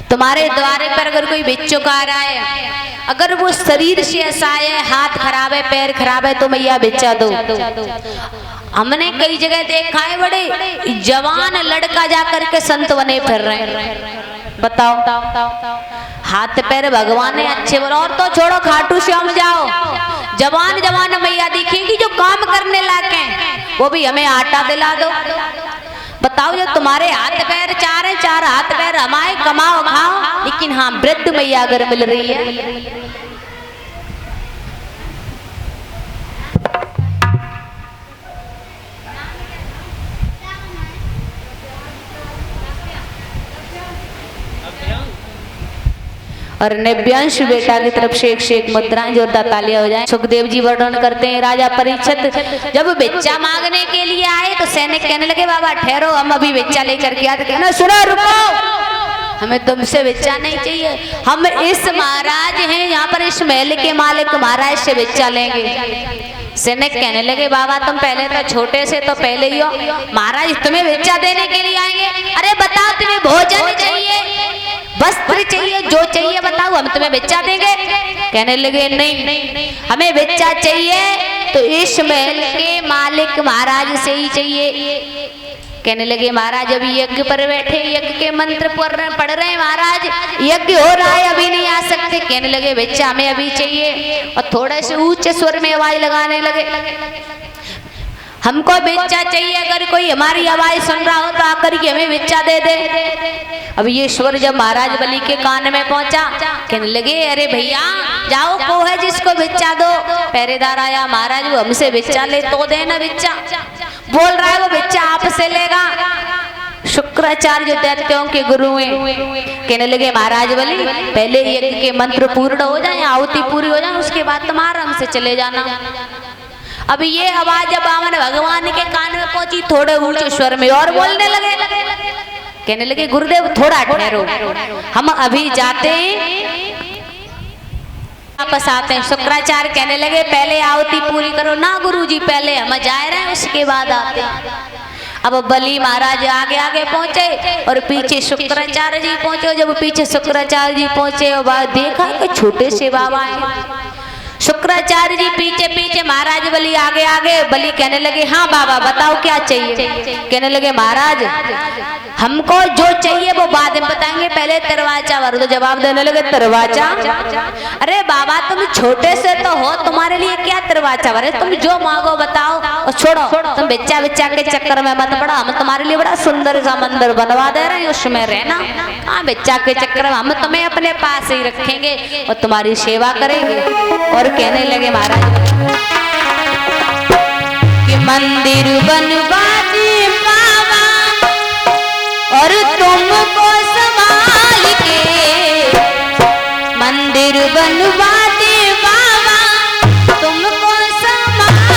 तुम्हारे द्वारे पर अगर कोई भिक्षुक आ रहा है, अगर वो शरीर से ऐसा है, हाथ खराब है, पैर खराब है, तो मैया भिक्षा दो। हमने कई जगह देखा है, बड़े जवान लड़का जा करके संत बने फिर रहे हैं। बताओ, हाथ पैर भगवान ने अच्छे बोला। और तो छोड़ो, खाटू श्याम जाओ, जवान जवान मैया दिखेगी जो काम करने लायक हैं, वो भी हमें आटा दिला दो। बताओ, जो तुम्हारे हाथ पैर चार है, चार हाथ पैर हमारे, कमाओ खाओ, लेकिन हाँ वृद्ध मैया अगर मिल रही है, और नव्यांश बेटा की तरफ से एक मुद्राएं जोरदार तालियां हो जाएं। सुखदेव जी वर्णन करते हैं, राजा परीक्षित जब भिक्षा मांगने के लिए आए तो सैनिक कहने लगे, बाबा ठहरो, हम अभी भिक्षा लेकर के आते। कहना, सुनो, रुको, हमें तुमसे भिक्षा नहीं चाहिए, हम इस महाराज हैं यहाँ पर, इस महल के मालिक महाराज से भिक्षा लेंगे। सैनिक कहने लगे, बाबा तुम पहले तो छोटे से तो पहले ही हो, महाराज तुम्हें भिक्षा देने के लिए आएंगे। अरे बताओ, तुम्हें भोजन चाहिए, वस्त्र चाहिए, जो चाहिए बताओ, हम तुम्हें भिक्षा देंगे। कहने लगे, नहीं, हमें भिक्षा चाहिए तो इस महल के मालिक महाराज से ही चाहिए। कहने लगे, महाराज अभी यज्ञ पर बैठे, यज्ञ के मंत्र पढ़ रहे हैं महाराज, यज्ञ हो रहा है, अभी नहीं आ सकते। कहने लगे, भिक्षा हमें अभी चाहिए। और थोड़े से ऊंचे स्वर में आवाज लगाने लगे, हमको भिक्षा चाहिए, अगर कोई हमारी आवाज सुन रहा हो तो आकर के हमें भिक्षा दे दे। अब ये स्वर जब महाराज बलि के कान में पहुंचा, कहने लगे, अरे भैया जाओ, को है जिसको भिक्षा दो। पहरेदार आया, महाराज वो हमसे भिक्षा ले तो देना भिक्षा। बोल रहा है वो भिक्षा आपसे लेगा। शुक्राचार्य दैत्यों के गुरु हैं, कहने लगे, महाराज बलि पहले यज्ञ के मंत्र पूर्ण हो जाए, आहुति पूरी हो जाए, उसके बाद तुम आराम से चले जाना। अब ये आवाज जब बामन भगवान के कान में पहुंची, थोड़े ऊंचे स्वर में और बोलने लगे, कहने लगे, गुरुदेव थोड़ा ठहरो, हम अभी जाते हैं, वापस आते हैं। शुक्राचार्य कहने लगे, पहले आहुति पूरी करो ना गुरुजी, पहले हम जा रहे हैं, उसके बाद आते हैं। अब बलि महाराज आगे आगे पहुंचे और पीछे शुक्राचार्य जी पहुंचे। जब पीछे शुक्राचार्य जी पहुंचे और देखा कि छोटे से बाबा हैं। शुक्राचार्य जी पीछे पीछे, महाराज बलि आगे आगे। बलि कहने लगे, हाँ बाबा बताओ क्या चाहिए। कहने लगे, महाराज हमको जो चाहिए वो बाद में बताएंगे, पहले तरवाचा भर दो। जवाब देने लगे, तरवाचा? अरे बाबा तुम छोटे से तो हो, तुम्हारे लिए क्या तरवाचा भरे, तुम जो मांगो बताओ। और छोड़ो, तुम भिक्षा विक्षा के चक्कर में मत पड़ो, हम तुम्हारे लिए बड़ा सुंदर सा मंदिर बनवा दे रहे हैं, उसमें रहना। हाँ, भिक्षा के चक्कर में हम तुम्हें अपने पास ही रखेंगे और तुम्हारी सेवा करेंगे। और कहने लगे महाराज कि मंदिर बनवा दे बाबा और तुमको संभाल के, मंदिर बनवा दे बाबा तुमको संभाल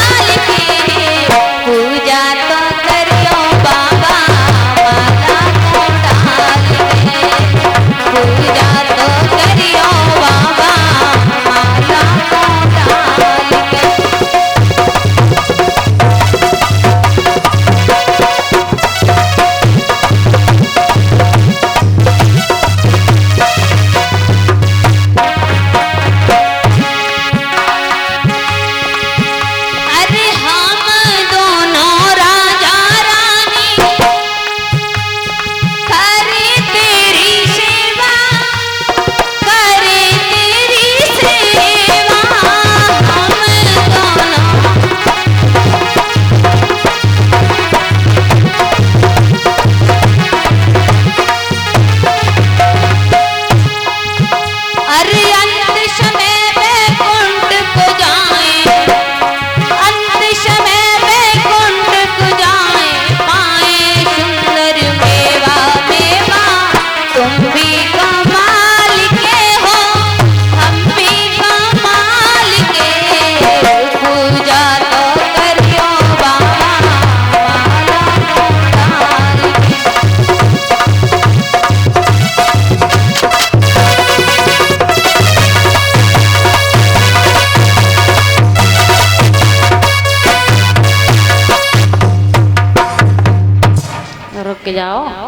लेके जाओ।